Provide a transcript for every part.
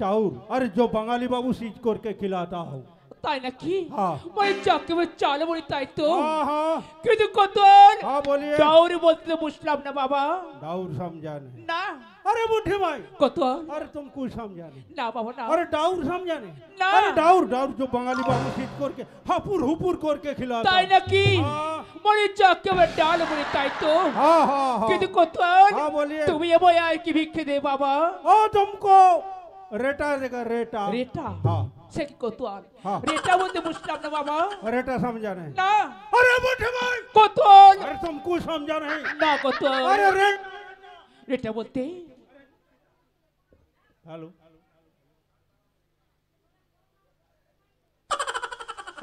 चाउर, अरे जो बंगाली बाबू सींच करके खिलाता हो। তাই নাকি? हाँ মানে চাকরি চালে বলি তাই তো। हाँ हाँ কিন্তু কত हाँ बोलिए। ডাউরি বলতে বুঝলাম না বাবা। डाउर समझा नहीं? না। अरे बुढ़े भाई কত? अरे तुम कुछ समझा नहीं? না বাবা না। अरे डाउर समझा नहीं? ना। अरे डाउर डाउर जो बंगाली बाबू सींच करके हपुर हुपुर करके खिलाता। তাই নাকি? हाँ মানে চাকরি ডাল বলি তাই তো। हाँ हाँ কিন্তু हाँ কত हाँ बोलिए। তুমি এবার আর কি ভিক্ষে দে বাবা। ओ तुमको रेटा देगा रेटा। রেটা हाँ সে কি কত हाँ রেটা বলতে বুঝলাম না বাবা। रेटा समझा नहीं? না। अरे बुढ़े भाई কত अरे तुम कुछ समझा नहीं? না কত अरे रेट রেটা বলতে हेलो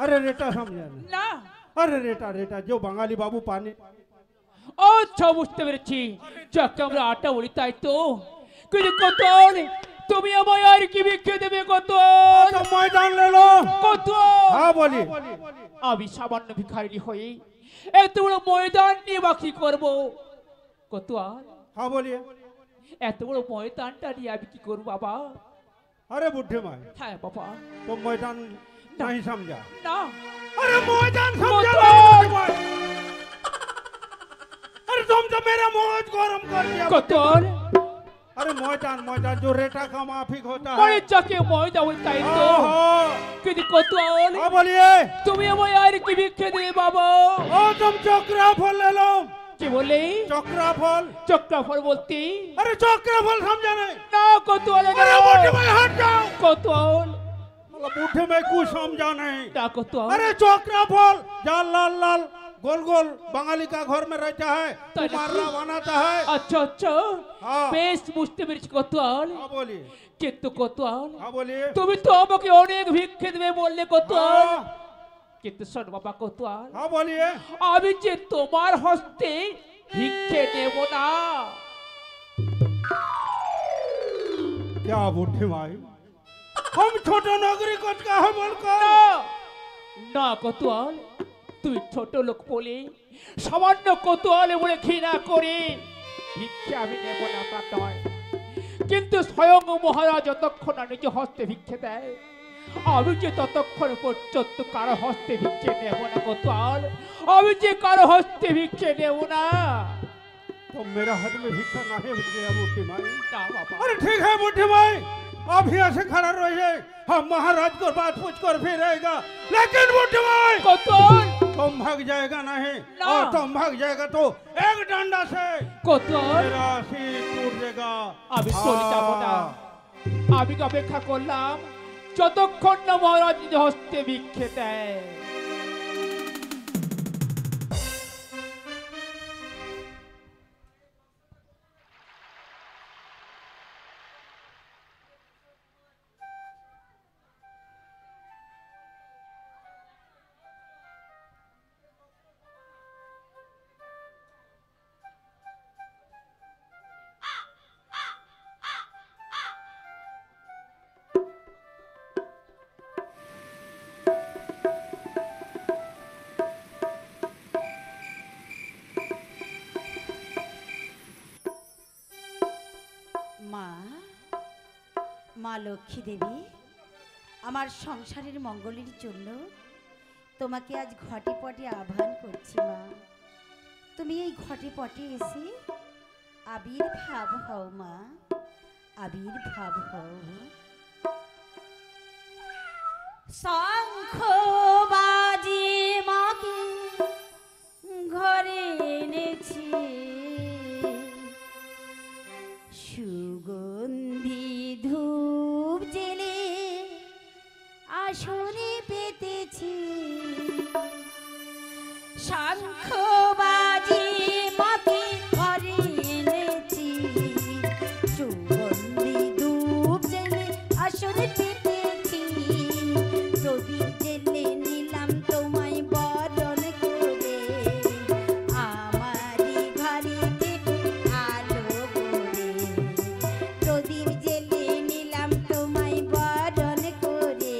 अरे रेटा समझा नहीं? না। अरे रेटा रेटा जो बंगाली बाबू पानी। আচ্ছা বুঝতে পেরেছি যাকে আমরা আটা বলি তাই তো। কিন্তু কত তুমি আমায় আর কি ভিক্ষে দেবে কত तो मैदान ले लो। কত हाँ बोलिए। আমি সামান্য ভিখারি হয়ে এত বড় ময়দান নিয়ে বাকি করব কত हाँ बोलिए। এত বড় ময়দানটা নিয়ে আমি কি করব বাবা। अरे बुढ़े भाई হ্যাঁ বাবা। तो मैदान नहीं समझा? না। अरे मैदान समझा कौन? नहीं बुढ़े भाई? अरे तुम तो मेरा मौज गरम कर दिया। কত अरे मैदान मैदान जो रेटा का माफिक होता মানে है। যাকে ময়দান বলি তাই তো। हाँ কিন্তু কত हाँ बोलिए। তুমি আমায় আর কি ভিক্ষে দেবে বাবা। ओ तुम चोकरा फल ले लो। কি বলে चोकरा फल। চক্রাফল বলতে अरे चोकरा फल समझा नहीं? না কত अरे बुढ़े भाई हट जाओ। কত मतलब बुढ़े में कुछ समझा नहीं? না কত अरे चोकरा फल जाल लाल लाल गोल गोल बंगाली का घर में रहता है, तो तुम्हारा बनाता है। আচ্ছা আচ্ছা हाँ বেশ বুঝতে পেরেছি কত हाँ बोलिए। কিন্তু কত हाँ बोलिए। তুমি তো আমাকে অনেক ভিক্ষে দেবে বললে কত हाँ কিন্তু শোন বাবা কত हाँ बोलिए। আমি যে তোমার হস্তে ভিক্ষে নেব না। क्या बुढ़े भाई हम छोटा नागरिक का है बोलकर। না কতোয়াল তুই ছোট লোক বলে সামান্য কতোয়ালে বলে ঘৃণা করে ভিক্ষে আমি নেব না তা নয়। কিন্তু স্বয়ং মহারাজ যতক্ষণ না নিজ হস্তে ভিক্ষে দেয় আমি যে ততক্ষণ পর্যন্ত কারো হস্তে ভিক্ষে নেব না কতোয়াল। আমি যে কারো হস্তে ভিক্ষে নেব না। तो मेरा हाथ में भिक्षा नहीं बच गया बुढ़े भाई। না বাবা। अरे ठीक है बुढ़े भाई आप यहाँ से खड़ा रहिए, हम महाराज को बात पूछ कर फिर रहेगा। लेकिन बुढ़े भाई কতোয়াল तुम भाग जाएगा नहीं? ना। और तुम भाग जाएगा तो एक डंडा से কতোয়াল मेरा सिर टूट जाएगा। আমি চলে যাব না। আমি অপেক্ষা করলাম যতক্ষণ না মহারাজ নিজ হস্তে ভিক্ষে দেয়। মা মা লক্ষ্মী দেবী আমার সংসারের মঙ্গলের জন্য তোমাকে আজ ঘটে পটে আহ্বান করছি মা। তুমি এই ঘটে পটে এসে আবির্ভাব হও মা, আবির্ভাব হও। শঙ্খ বাজে মাকে ঘরে এনেছি, সুগন্ধি ধূপ জেলে আসনে পেতেছি। শঙ্খ বাজে মাকে ঘরে এনেছি, সুগন্ধি ধূপ জেলে আসনে পেতেছি। প্রদীপ জেলে নিলাম তোমায় বরণ করে, আমারই ঘরে থেকে আলো করে। প্রদীপ জেলে নিলাম তোমায় বরণ করে,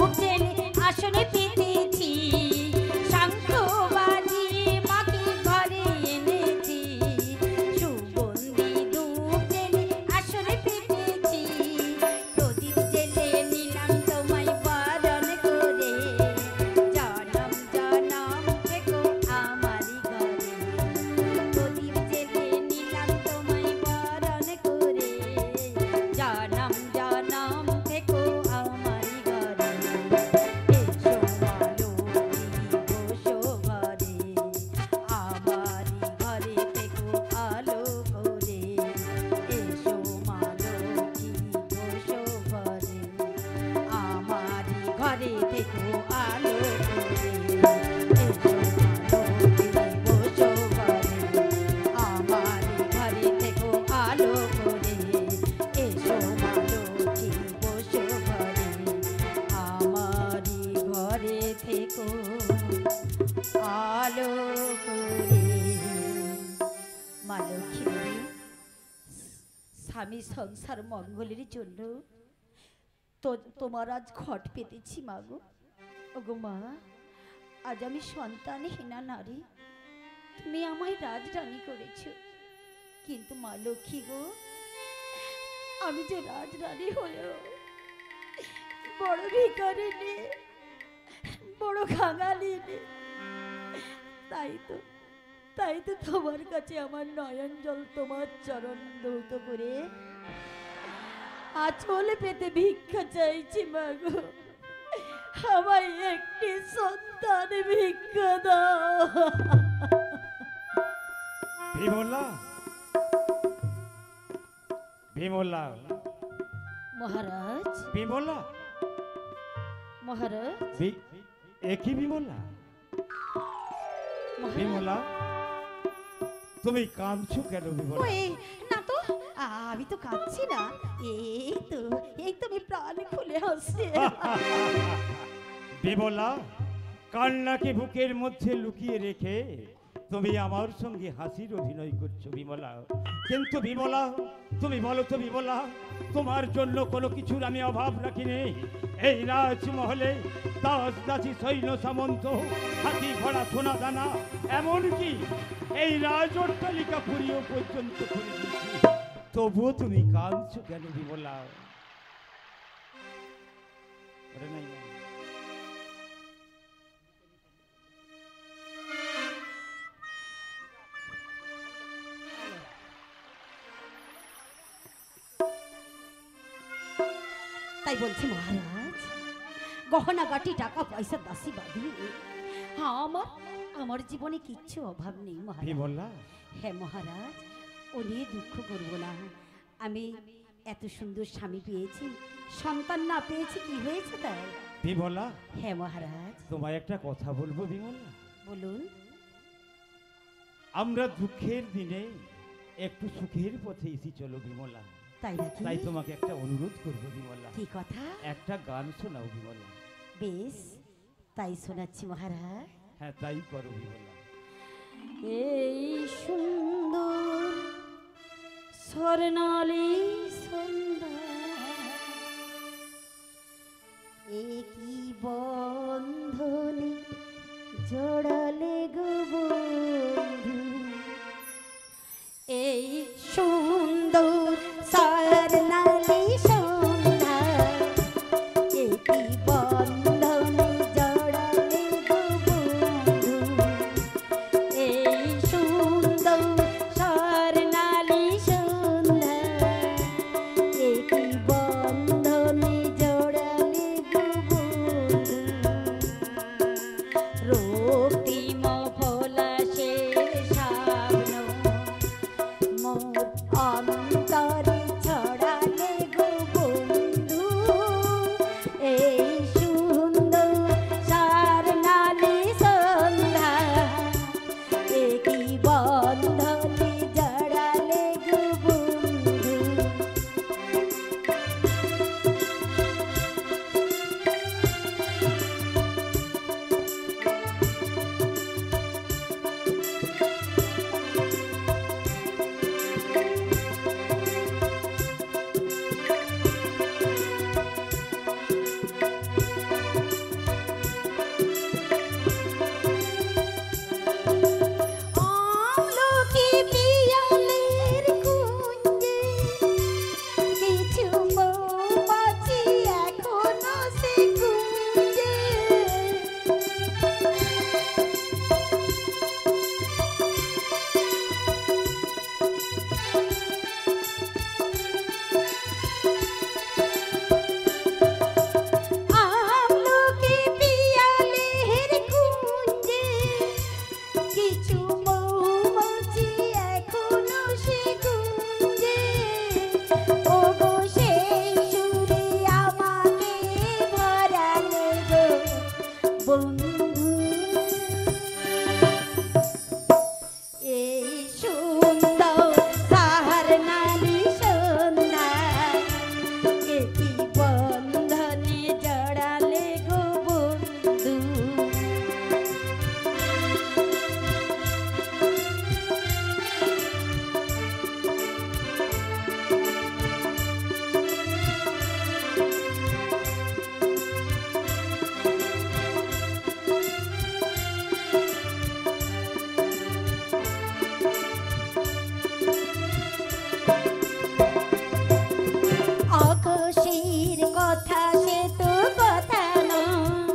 ধূপ জেলে আসনে পেতেছি, শঙ্খ বাজিয়ে মাকে ঘরে এনেছি, সুগন্ধি ধূপ জেলে আসনে পেতেছি, প্রদীপ জেলে নিলাম তোমায় বরণ করে, জনম জনম থেকো আমারই ঘরে, প্রদীপ জেলে নিলাম তোমায় বরণ করে, জনম জনম থেকো আমারই ঘরে, এসো মা লক্ষ্মী বসো ঘরে, আমারই ঘরে থেকো আলো করে, এসো মা লক্ষ্মী বসো ঘরে, আমারই ঘরে থেকো আলো করে, এসো মা লক্ষ্মী বসো ঘরে, আমারই ঘরে থেকো আলো করে, এসো মা লক্ষ্মী বসো ঘরে, আমারই ঘরে থেকো আলো করে। মা লক্ষ্মী, স্বামী সংসার মঙ্গলের জন্য তোমার আজ ঘট পেতেছি মাগো। ওগো মা, আজ আমি সন্তানহীনা নারী, তুমি আমায় রাজরানী করেছ, কিন্তু মা লক্ষ্মী গো, আমি যে রাজরানী হলেও বড় ভিখারিনী, বড় খাঙালিনী, তাই তো তোমার কাছে আমার নয়ন জল তোমার চরণ ধৌত করে আঁচল পেতে ভিক্ষা চাইছি মাগো, আমায় একটি সন্তান ভিক্ষা দাও। বিমলা, বিমলা, মহারাজ, বিমলা, মহারাজ, একই বিমলা, মহারাজ। বিমলা, তুমি কাঁদছো কেন বিমলা? ওই না তো, আমি তো কাঁদছি না, এই তো আমি প্রাণ খুলে হাসছি। বিমলা, কান্নাকে বুকের মধ্যে লুকিয়ে রেখে তুমি আমার সঙ্গে হাসির অভিনয় করছো বিমলা। কিন্তু বিমলা, তুমি বলো তো বিমলা, তোমার জন্য কোনো কিছুর আমি অভাব রাখিনি। এই রাজমহলে দাস দাসী সৈন্য সামন্ত, হাতি ঘোড়া সোনা দানা, এমনকি এই রাজ অট্টালিকা পুরীও পর্যন্ত করে দিয়েছি। তবুও তুমি কাঁদছো কেন বিমলা? ওরে নাই নাই। তাই বলছি মহারাজ, গহনা গাটি টাকা পয়সা দাসী বাঁধি, আমার জীবনে কিচ্ছু অভাব নেই মহারাজ। বিমলা, হ্যাঁ মহারাজ, ও নিয়ে দুঃখ করবো না। আমি এত সুন্দর স্বামী পেয়েছি, সন্তান না পেয়েছি কি হয়েছে তাই? বিমলা, হ্যাঁ মহারাজ। তোমায় একটা কথা বলবো বিমলা। বলুন। আমরা দুঃখের দিনে একটু সুখের পথে এসে চলো বিমলা। তাই নাকি? তাই তোমাকে একটা অনুরোধ করবো বিমলা। কি কথা? একটা গান শোনাও বিমলা। বেশ, তাই শোনাচ্ছি মহারাজ। হ্যাঁ, তাই করো বিমলা। এই সুন্দর স্বর্ণালী সন্ধ্যা, একই বন্ধনে জড়ালে গো বন্ধু, এই সুন্দর স্বর্ণালী সন্ধ্যা, একই বন্ধনে জড়ালে গো বন্ধু, এই সুন্দর স্বর্ণালী সন্ধ্যা, একই বন্ধনে জড়ালে গো বন্ধু, রক্তি বন্ধু এই সুন্দর সাহার নারী সন্ধ্যা একই বন্ধনে জড়ালে গো বন্ধু আকাশের কথা সে তো কথা নয়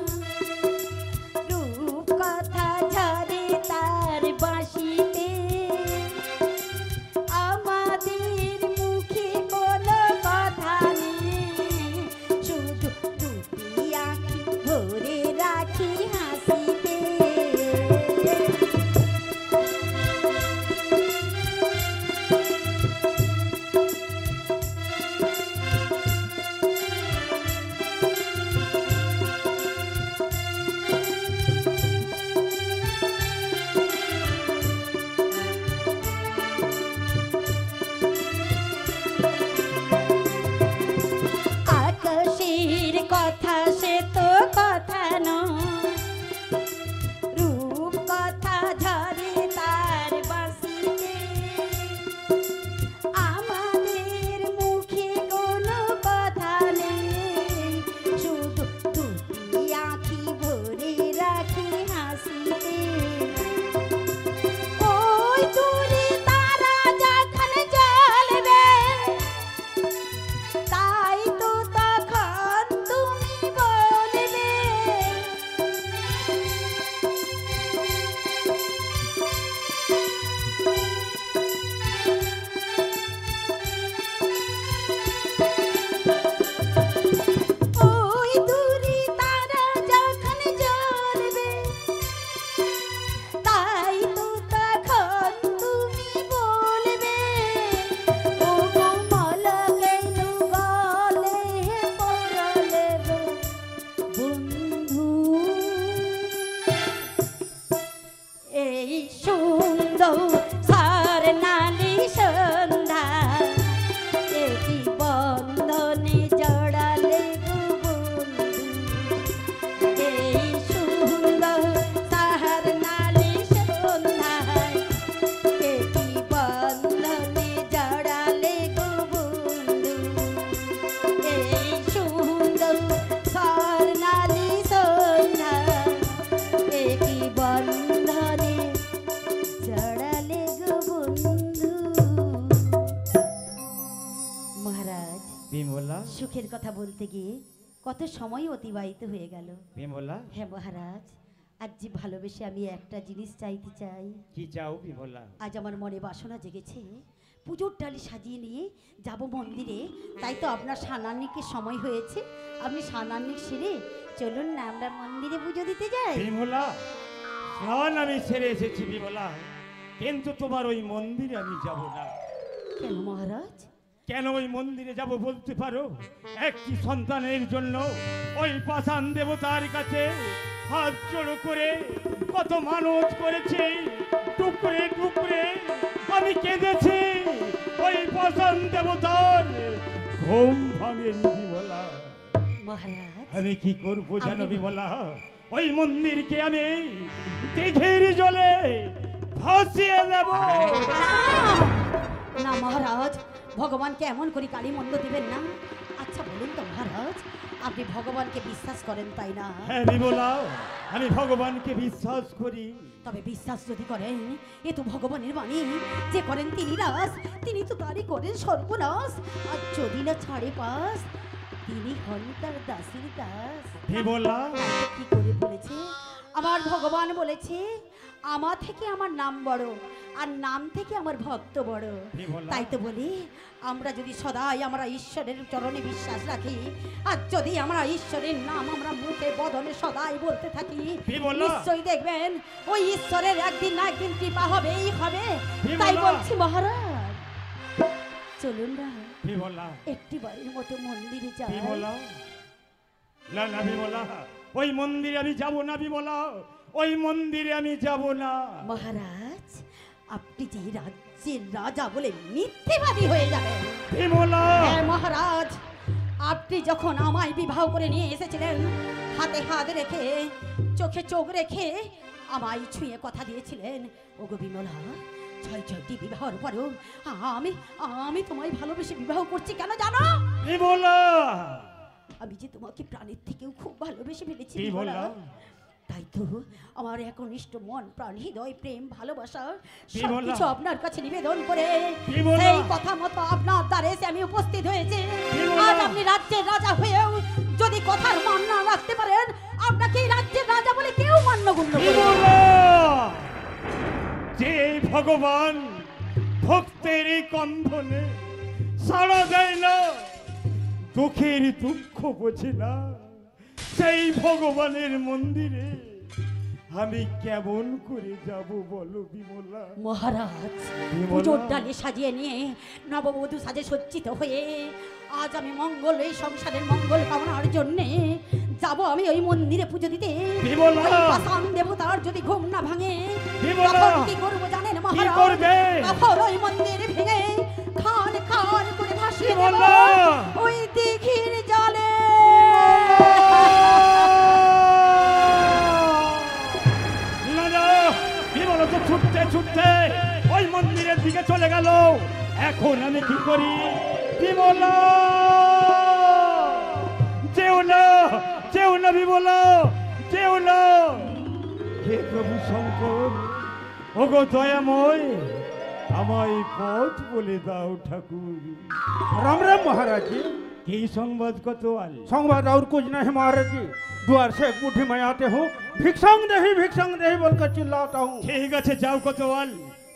রূপ কথা ঝরে তার বাঁশিতে আমাদের মুখে কোনো কথা নেই শুধু দুটি আঁখি ভরে রাখি হাসিতে আকাশের কথা সে তো কথা নয় রূপ কথা ঝরে তার বাঁশিতে আমাদের মুখে কোনো কথা নেই শুধু দুটি আঁখি ভরে রাখি হাসিতে ওই দূরে তারা যখন জ্বলবে তাই তো তখন তুমি বলবে ওই দূরে তারা যখন জ্বলবে তাই তো তখন তুমি বলবে ও গো মালা কেন গলে পড়লে গো বন্ধু এই সুন্দর সার নালী সন্ধ্যা একই বন্ধনে জড়ালে গো বন্ধু এই সুন্দর সার নালী সন্ধ্যায় একই বন্ধনে জড়ালে গো বন্ধু এই সুন্দর সার নালী সন্ধ্যায় একই বন্ধনে জড়ালে গো বন্ধু মহারাজ বিমলা সুখের কথা বলতে গিয়ে কত সময় অতিবাহিত হয়ে গেল বিমলা হ্যাঁ মহারাজ আজ যে ভালোবেসে আমি একটা জিনিস চাইতে চাই কি চাও বিমলা? আজ আমার মনে বাসনা জেগেছে পুজোর ডালি সাজিয়ে নিয়ে যাব মন্দিরে তাই তো আপনার সানান্নিকের সময় হয়েছে আপনি সানান্নিক সেরে চলুন না আমরা মন্দিরে পুজো দিতে যাই বিমলা স্নান আমি ছেড়ে এসেছি বিমলা, কিন্তু তোমার ওই মন্দিরে আমি যাব না। কেন মহারাজ কেন ওই মন্দিরে যাব বলতে পারো? একটি সন্তানের জন্য ওই পাষাণ দেবতার কাছে হাত জোড়ো করে কত মানত করেছি, টুকরে টুকরে আমি কেঁদেছি। ওই পাষাণ দেবতার ঘুম ভাঙেনি বিমলা। মহারাজ আমি কি করবো জানো বিমলা? ওই মন্দিরকে আমি দিঘির জলে ভাসিয়ে দেব। না মহারাজ, ভগবানকে এমন করে কালী মন্দ দিবেন না। আচ্ছা বলুন তো মহারাজ, আপনি ভগবানকে বিশ্বাস করেন তাই না? হ্যাঁ বিমলা, আমি ভগবানকে বিশ্বাস করি। তবে বিশ্বাস যদি করেন, এ তো ভগবানের বাণী, যে করেন তিনি নাশ, তিনি তো তারই করেন সর্বনাশ। আর যদি না ছাড়ে পাস, তিনি হন তার দাসের দাস। বিমলা কি করে বলেছে? আমার ভগবান বলেছে, আমার থেকে আমার নাম বড়, আর নাম থেকে আমার ভক্ত বড়। বিমলা। তাই তো বলি, আমরা যদি সদাই আমরা ঈশ্বরের চরণে বিশ্বাস রাখি, আর যদি আমরা ঈশ্বরের নাম আমরা মুখে বদনে সদাই বলতে থাকি, বিমলা। নিশ্চয়ই দেখবেন ওই ঈশ্বরের একদিন না একদিন কৃপা হবেই হবে। বিমলা। তাই বলছি মহারাজ, চলুন না বিমলা, একটি বাড়ির মতো মন্দিরে যাই। বিমলা, না না বিমলা, ওই মন্দিরে আমি যাব না বিমলা, ওই মন্দিরে আমি যাব না। মহারাজ, আপনি যে রাজ্যের রাজা বলে মিথ্যেবাদী হয়ে যাবেন। বিমলা, হ্যাঁ মহারাজ, আপনি যখন আমায় বিবাহ করে নিয়ে এসেছিলেন, হাতে হাত রেখে চোখে চোখ রেখে আমায় ছুঁয়ে কথা দিয়েছিলেন, ওগো বিমলা, 6টি বিবাহের পরেও আমি আমি তোমায় ভালোবেসে বিবাহ করছি কেন জানো? বিমলা, আমি যে তোমাকে প্রাণের থেকেও খুব ভালোবেসে ফেলেছি বিমলা। তাই তো আমার একনিষ্ঠ মন প্রাণ হৃদয় প্রেম ভালোবাসা বিমলা। সবকিছু আপনার কাছে নিবেদন করে বিমলা। সেই কথা মতো আপনার দ্বারে এসে আমি উপস্থিত হয়েছি। বিমলা। আজ আপনি রাজ্যের রাজা হয়েও যদি কথার মান না রাখতে পারেন, আপনাকে এই রাজ্যের রাজা বলে কেউ মান্যগণ্য করবে না। বিমলা, যে ভগবান ভক্তের এই কন্ধনে সাড়া দেয় না, দুঃখের দুঃখ বোঝে না, সেই ভগবানের মন্দিরে আমি কেমন করে যাব বলো বিমলা? মহারাজ, বিমলা। পুজোর ডালে সাজিয়ে নিয়ে নববধূ সাজে সজ্জিত হয়ে আজ আমি মঙ্গল, এই সংসারের মঙ্গল কামনার জন্য যাব আমি ওই মন্দিরে পুজো দিতে। বিমলা। ওই পাষাণ দেবতার যদি ঘুম না ভাঙে, বিমলা। তখন কি করবো জানেন মহারাজ? করবে? তখন ওই মন্দির ভেঙে খান খান করে ভাসিয়ে দেব বিমলা। ওই দিঘির জলে। না না, বিমলা তো ছুটতে ছুটতে ওই মন্দিরের দিকে চলে গেল। এখন আমি কি করি? বিমলা, যেও না, যেও না বিমলা, যেও না। হে প্রভু শঙ্কর, ওগো দয়াময়, আমায় পথ বলে দাও ঠাকুর। राम राम महाराज जी। কি সংবাদ কোতোয়াল? संवाद और कुछ नहीं महाराज जी। द्वार से एक बूढ़ी मैं आते हूँ, भिक्षांग नहीं बोलकर चिल्लाता हूँ। ঠিক আছে, যাও কোতোয়াল,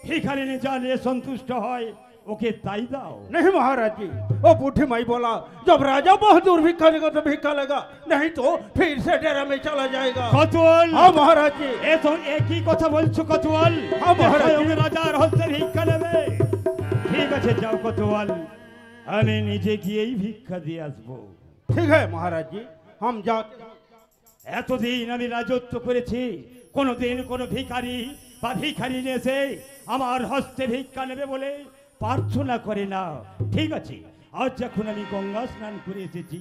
ভিখারিনী যা নিয়ে সন্তুষ্ট হয় ওকে তাই দাও। नहीं महाराज जी, वो बूढ़ी माई बोला जब राजा बहुत दूर भिक्षा लेगा तो भिक्षा लेगा, नहीं तो फिर से डेरा में चला जाएगा। কোতোয়াল, हाँ महाराज जी। এ তো একই কথা বলছো কোতোয়াল? হ্যাঁ, মহারাজ। স্বয়ং রাজার হস্তে ভিক্ষা নেবে? ঠিক আছে, যাও কোতোয়াল, আমি নিজে গিয়েই ভিক্ষা দিয়ে আসবো। ठीक है महाराज जी, हम जाते। এতদিন আমি রাজত্ব করেছি, কোনোদিন কোনো ভিখারি বা ভিখারি এসে আমার হস্তে ভিক্ষা নেবে বলে প্রার্থনা করে না। ঠিক আছে, আজ যখন আমি গঙ্গা স্নান করে এসেছি,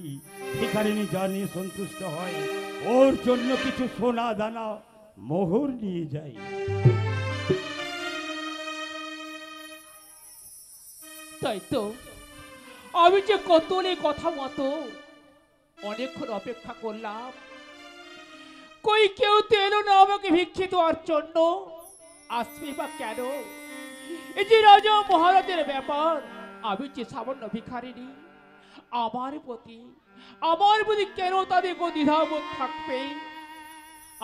ভিখারিনী যা নিয়ে সন্তুষ্ট হয় ওর জন্য কিছু সোনা দানা মোহর নিয়ে যাই। তাই তো আমি যে কতলে কথা মতো অনেকক্ষণ অপেক্ষা করলাম, কই কেউ তো এলো না আমাকে ভিক্ষে দেওয়ার জন্য। আসবে বা কেন? এই যে রাজা মহারাজের ব্যাপার, আমি যে সামান্য ভিখারিনী, আমার প্রতি কেন তাদের দ্বিধাবোধ থাকবে?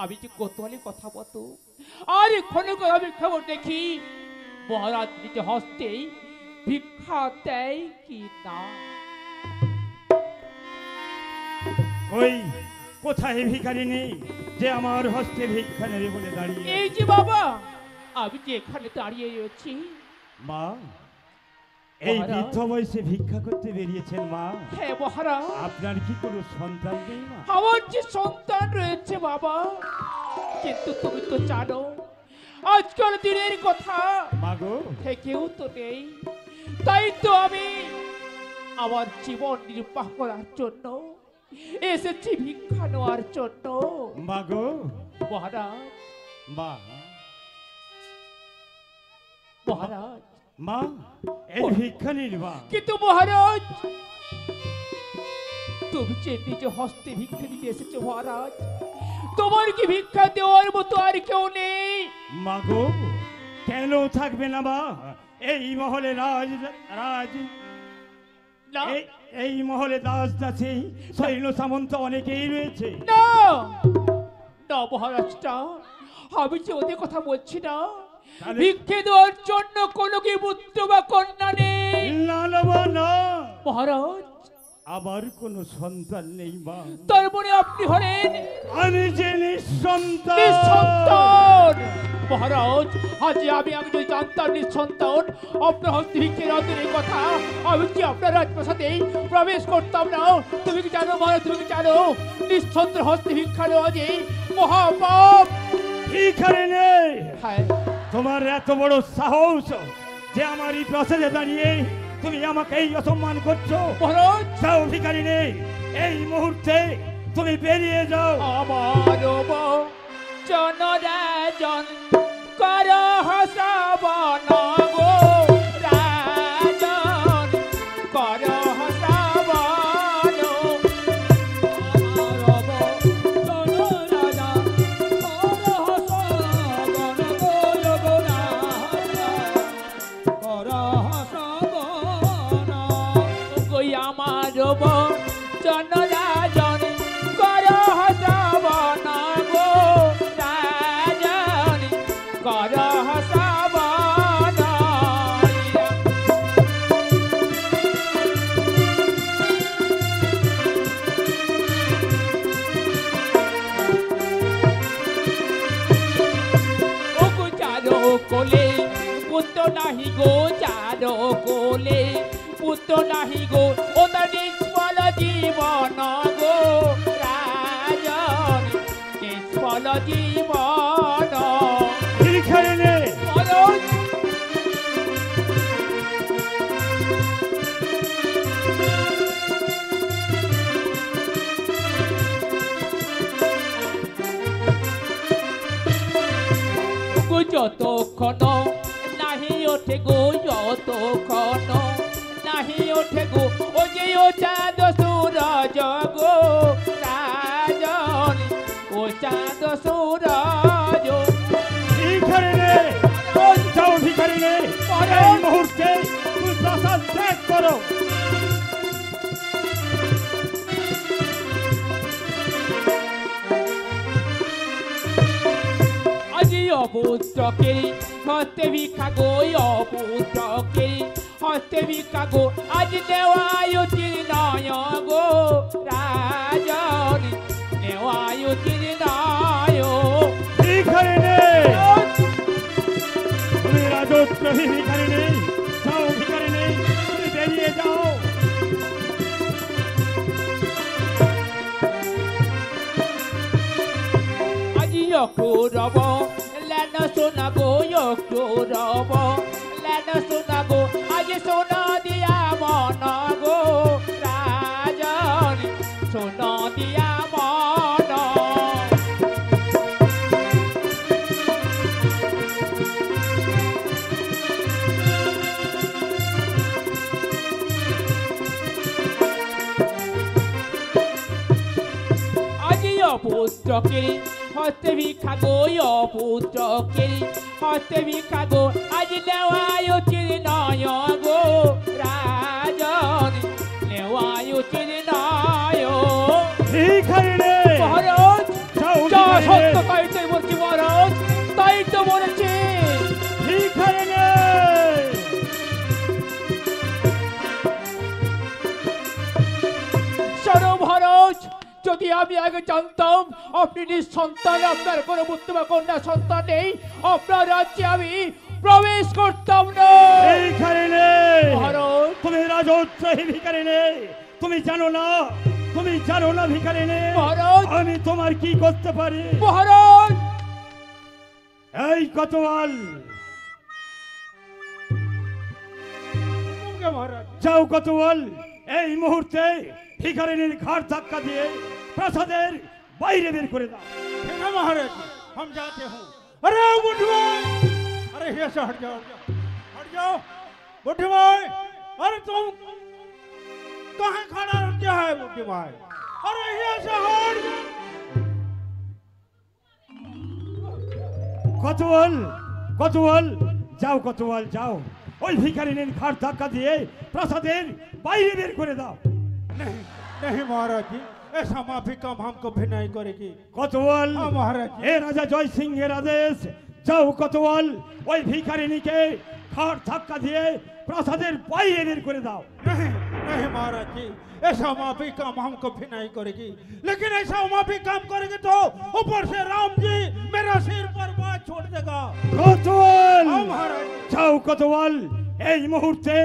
আমি যে কতলে কথা মতো আর এক্ষণে আমি খবর দেখি মহারাজ নিজে হস্তেই ভিক্ষা দেয় কি না। ওই কোথায় ভিখারিনী যে আমার হস্তে ভিক্ষা নেবে বলে দাঁড়িয়ে? এই যে বাবা, আমি যে এখানে দাঁড়িয়ে রয়েছি। মা, এই মহারাজ। বৃদ্ধ বয়সে ভিক্ষা করতে বেরিয়েছেন মা? হ্যাঁ মহারাজ, আপনার কি কোনো সন্তান নেই মা? আমার যে সন্তান রয়েছে বাবা, কিন্তু তুমি তো জানো আজকাল দিনের কথা মাগো, থেকেও তো নেই। তাই তো আমি আমার জীবন নির্বাহ করার জন্য এসেছি ভিক্ষা নেওয়ার জন্য। মাগো, মহারাজ, মা, মহারাজ, মা, এই ভিক্ষা নির্বা। কিন্তু মহারাজ, তুমি যে নিজে হস্তে ভিক্ষা দিতে এসেছো মহারাজ, তোমার কি ভিক্ষা দেওয়ার মতো আর কেউ নেই? মাগো, কেন থাকবে না মা? এই মহলে রাজ না এই মহলে দাস দাসী সৈন্য সামন্ত অনেকেই রয়েছে। না না মহারাজটা, আমি যে ওদের কথা বলছি না। তাহলে? ভিক্ষে দেওয়ার জন্য কোনো কি পুত্র বা কন্যা নেই না না মা, না, মহারাজ। আমার কোনো সন্তান নেই মা। তার মানে আপনি হলেন আমি যে নিঃসন্তান। নিঃসন্তান। মহারাজ, আজ আমি একজন জানতাম নিঃসন্তান আপনার হস্তে ভিক্ষের অন্তরের কথা, আমি কি আপনার রাজপ্রাসাদেই প্রবেশ করতাম না? তুমি কি জানো মহারাজ, তুমি কি জানো নিঃসন্তান হস্তে ভিক্ষা নেওয়া যে মহাপাপ? ভিখারিনী, হ্যাঁ, তোমার এত বড় সাহস যে আমার এই প্রাসাদে দাঁড়িয়ে তুমি আমাকে এই অসম্মান করছো? মহারাজ, যাও ভিখারিনী, এই মুহূর্তে তুমি বেরিয়ে যাও। আমার জনরাজন কর হসাবন গো রাজন, কর হসাবন। আমার জনরাজন কর হসাবন গো রাজন, কর হসাবন। ও গো চারো কোলে পুত্র নাহি গো, চারো কোলে পুত্র নাহি গো, ও তার নিষ্ফল জীবন গো রাজন, নিষ্ফল জীবন। ভিখারিনী, মহারাজ, গো যতক্ষণ নাহি ওঠে গো, যতক্ষণ নাহি ওঠে গো, ও যে ও চাঁদ সূরজ গো রাজন, ও চাঁদ সূরজ। ভিখারিনী, যাও ভিখারিনী, এই মুহূর্তে তুমি প্রাসাদ ত্যাগ করো। আজি অপুত্রকে হস্তে ভিক্ষা গো, অপুত্রকে হস্তে ভিক্ষা গো, আজ নেওয়ায়ুতির নয় গো রাজন, নেওয়ায়ুতির নয়। ভিখারিনী, তুমি রাজদ্রোহী ভিখারিনী, যাও ভিখারিনী, তুমি বেরিয়ে যাও। আজি অক্রুরব লেন সোনা গো, অক্রুরব লেন সোনা গো, আজ সোনা দিয়া মন গো রাজন, সোনা দিয়া মন। আজি অপুত্রকে হস্তে ভিক্ষা গো, অপুত্রকে হস্তে ভিক্ষা গো, আজ নেওয়ায়ুতির নয় গো রাজন, নেওয়ায়ুতির নয়। ভিখারিনী, মহারাজ, যাও যা ভিখারিনী, সত্য তাই তো বলছি মহারাজ, তাই তো বলেছি। ভিখারিনী, শোনো মহারাজ, যদি আমি আগে জানতাম আপনি নিঃসন্তান, আপনার কোনো পুত্র বা কন্যা সন্তান নেই, আপনার রাজ্যে আমি প্রবেশ করতাম না। ভিখারিনী, মহারাজ, তুমি রাজদ্রোহী ভিখারিনী, তুমি জানো না, তুমি জানো না ভিখারিনী, মহারাজ, আমি তোমার কি করতে পারি? মহারাজ, এই কোতোয়াল, মহারাজ, যাও কোতোয়াল, এই মুহূর্তে ভিখারিনীর ঘাড় ধাক্কা দিয়ে প্রাসাদের বাইরে বের করে দাও। ठीक है महाराज जी, हम जाते हैं। अरे बुढ़ी भाई, अरे यहाँ से हट जाओ, हट जाओ बुढ़ी भाई। अरे तुम कहाँ खड़ा रहते है बुढ़ी भाई? अरे यहाँ से हट जाओ। কোতোয়াল, কোতোয়াল, যাও কোতোয়াল, যাও, ওই ভিখারিনীর ঘাড় ধাক্কা দিয়ে প্রাসাদের বাইরে বের করে দাও। नहीं नहीं महाराज जी, ऐसा माफी काम हमको भी नहीं करेगी। কোতোয়াল, हाँ महाराज जी। এ রাজা জয় সিংহের আদেশ, যাও কোতোয়াল, ওই ভিখারিনীকে ঘাড় ধাক্কা দিয়ে প্রাসাদের বাইরে বের করে দাও। नहीं नहीं महाराज जी, ऐसा माफी काम हमको भी नहीं करेगी, लेकिन ऐसा माफी काम करेगी तो ऊपर से राम जी मेरा सिर पर बात छोड़ देगा। কোতোয়াল, এই মুহূর্তে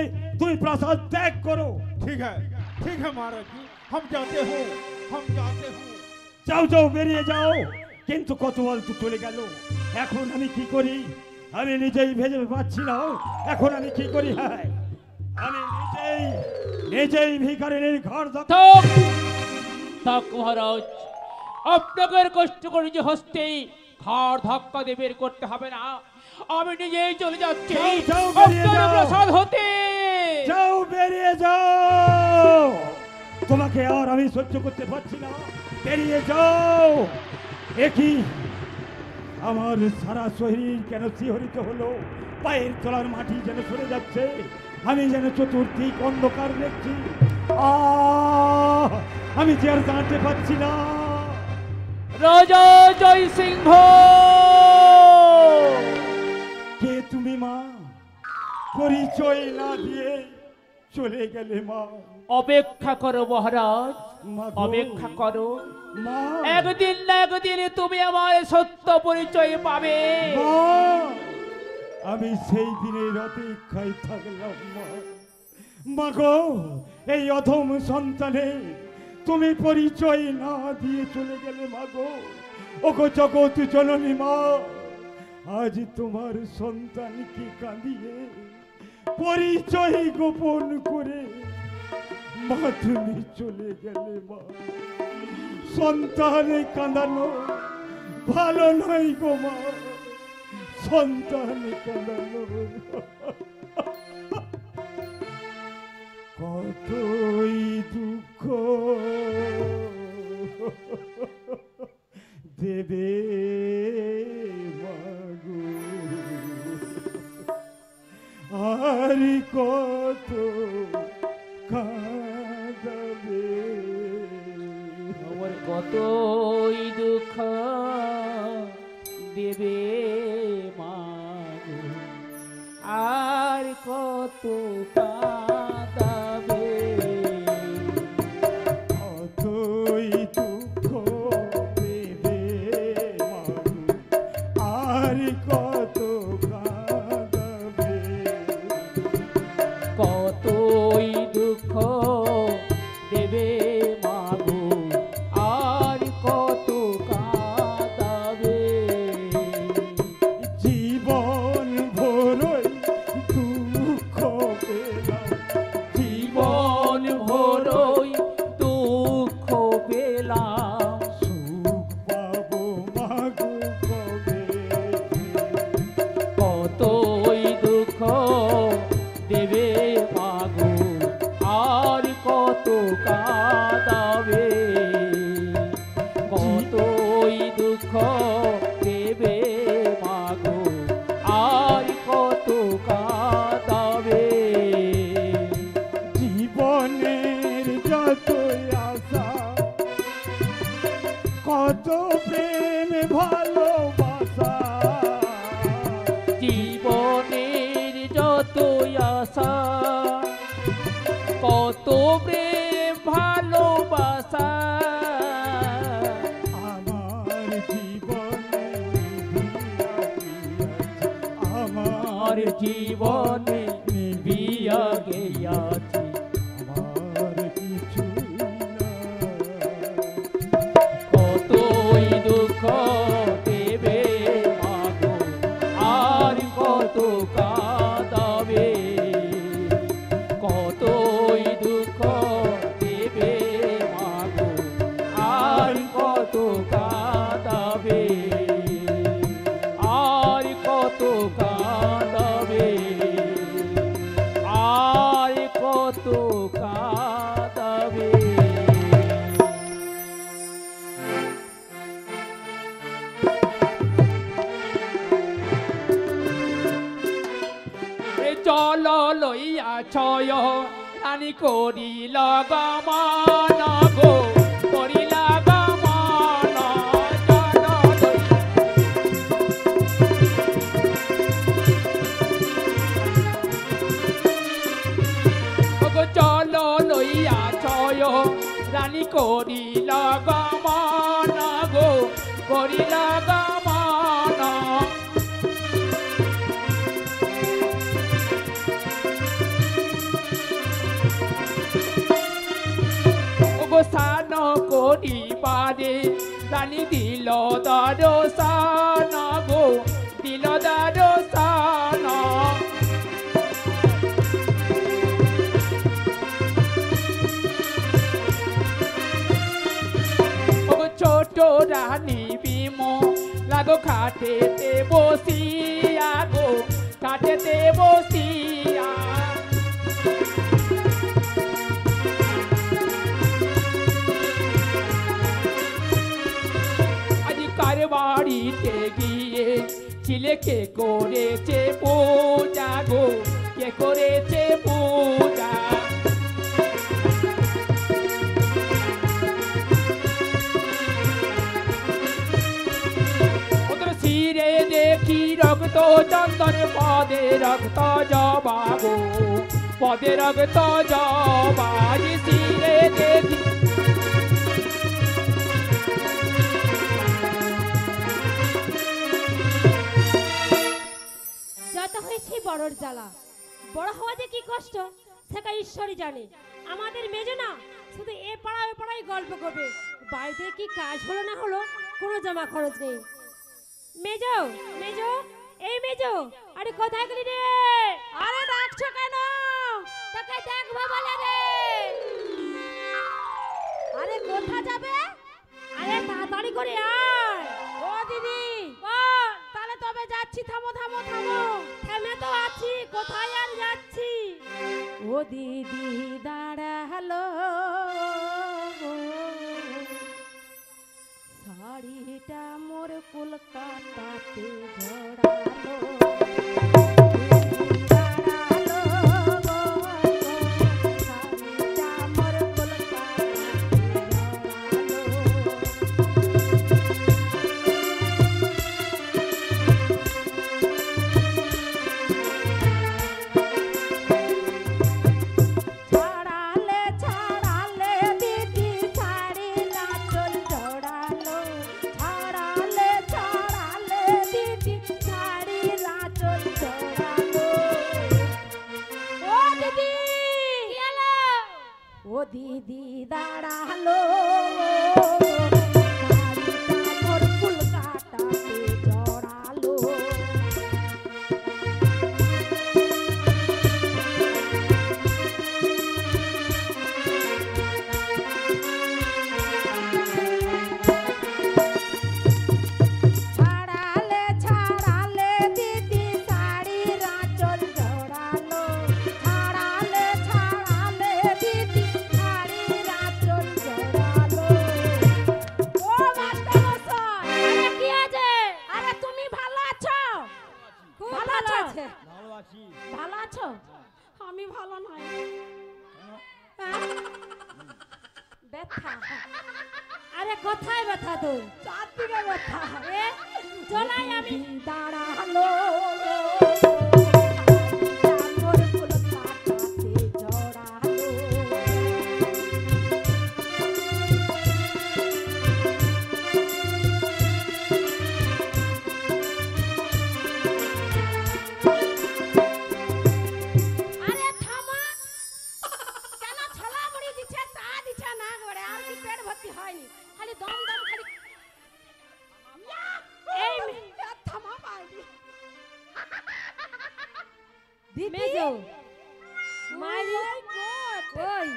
তুমি প্রাসাদ ত্যাগ করো। ठीक है महाराज जी, हम जाते हो। যাও যাও, বেরিয়ে যাও। কিন্তু কোতোয়াল তো চলে গেল, এখন আমি কি করি? আমি নিজেই ভেবে পাচ্ছি না এখন আমি কি করি। হ্যাঁ, আমি নিজেই ভিখারিনীর ঘর থাক থাক মহারাজ, আপনাকে আর কষ্ট করে যে হস্তে ঘাড় ধাক্কা দিয়ে বের করতে হবে না, আমি নিজেই চলে যাচ্ছি যাও, বেরিয়ে আপনার যাও। প্রাসাদ হতে। যাও, বেরিয়ে যাও, তোমাকে আর আমি সহ্য করতে পারছি না, বেরিয়ে যাও। একই আমার সারা শরীর কেন শিহরিত হলো, পায়ের তলার মাটি যেন সরে যাচ্ছে, আমি যেন চতুর্দিক অন্ধকার দেখছি। আমি যে আর দাঁড়াতে পারছি না। রাজা জয় সিংহ, কে তুমি মা? পরিচয় না দিয়ে চলে গেলে মা। অপেক্ষা করো মহারাজ, মা গো, অপেক্ষা করো, মা, একদিন না একদিন তুমি আমার সত্য পরিচয় পাবে। মা, আমি সেই দিনের অপেক্ষায় থাকলাম মা। মা গো, এই অধম সন্তানে তুমি পরিচয় না দিয়ে চলে গেলে মা গো। ওগো জগৎ জননী মা, আজ তোমার সন্তানকে কাঁদিয়ে পরিচয় গোপন করে মা তুমি চলে গেলে মা। সন্তানে কাঁদানো ভালো নয় গো মা, সন্তান কাঁদানো। কতই দুঃখ দেবে মাগো, আর কত কাঁদাবে। আমার কতই দুঃখ দেবে মাগো, আর কত কাঁদাবে। কতই দুঃখ দেবে মাগো, আর কত কাঁদাবে। কতই দুঃখ দেবে মাগো, আর কত কাঁদাবে। জীবন ভরই দুঃখ পেলাম, জীবন ভরই দুঃখ পেলাম, সুখ পাবো মাগো কবে। কতই দুঃখ দেবে মাগো, আর কত কাঁদাবে। কতই দুঃখ দেবে মাগো, আর কত কাঁদাবে। জীবনের যত আশা, কত প্রেম ভালোবাসা, জীবনের যত আশা, কত প্রেম ভালোবাসা, আমার জীবনে আমার জীবনে নিবিয়া গেয়াছি। আমার কিছু কতই দুঃখ দেবে মাগো, আর কত কাঁদাবে। কতই দুঃখ দেবে মাগো, আর কত কাঁদাবে, আর কত কাঁদাবে, আর কত কাঁদাবে। চল লইয়া ছয় আনি করিল গমন গো, করিল গমন। চল লইয়া চল লইয়া ছয় রানী করিল গমন গো, করিল গমন। পরিবারে রানী দিল দরসান গো, দিল দরসান। ছোট রানী বিমলা গো খাটেতে বসিয়া গো, খাটেতে বসিয়া। আজ কার বাড়িতে গিয়ে ছিলে কে করেছে পূজা গো, কে করেছে পূজা। শিরে দেখি রক্ত চন্দন, পদে রক্ত জবা গো, পদে রক্ত জবা। শিরে দেখি যত হয়েছে বড়র জ্বালা, বড় হওয়া যে কি কষ্ট সেটা ঈশ্বরই জানে। আমাদের মেজো না শুধু এ পাড়া ওই পাড়ায় গল্প করবে, বাড়িতে কি কাজ হলো না হলো কোনো জমা খরচ নেই। মেজো, মেজো, এই মেজো, আরে কোথায় গেলি রে? আরে ডাকছো কেন? তোকে দেখবো বলে রে। আরে কোথা যাবে? আরে তাড়াতাড়ি করে আয়। ও দিদি, বল। তাহলে তবে যাচ্ছি, থামো থামো থামো। থেমে তো আছি, কোথায় আর যাচ্ছি? ও দিদি দাঁড়ালো, শাড়িটা মোর কলকাতাতে জড়ালো। শাড়িটা মোর কলকাতাতে জড়ালো। ছাড়ালে দিদি শাড়ি লাচল জড়ালো। ছাড়ালে দিদি শাড়ি লাচল জড়ালো। ও দিদি, কি হলো? ও দিদি দাঁড়ালো, শাড়িটা মোর কলকাতাতে জড়ালো। ছাড়ালে দিদি শাড়ির আঁচল জড়ালো। ছাড়ালে দিদি শাড়ির আঁচল জড়ালো। ও মাস্টারমশাই, আরে কি আছে? আরে তুমি ভালো আছো? খুব ভালো আছে। ভালো আছি। ভালো আছো? আমি ভালো নই। ব্যথা। আরে কোথায় ব্যথা তোর? চারদিকে ব্যথা। এ চলাই আমি দাঁড়ালো। মোর কলকাতাতে জড়ালো। আরে থামা, কেন ছলা মুড়ি দিচ্ছে, চা দিচ্ছে না করে, আর কি পেট ভর্তি হয়নি, খালি দম দম খালি। এই থামা পাইনি দিদি। মেজো মাইরি, ওই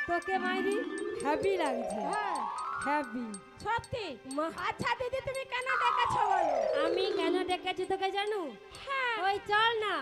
তোকে মাইরি হ্যাপি লাগছে। হ্যাপি সত্যি? আচ্ছা দিদি তুমি কেন ডেকেছো বলো? আমি কেন ডেকেছি তোকে জানো? হ্যাঁ, ওই চল না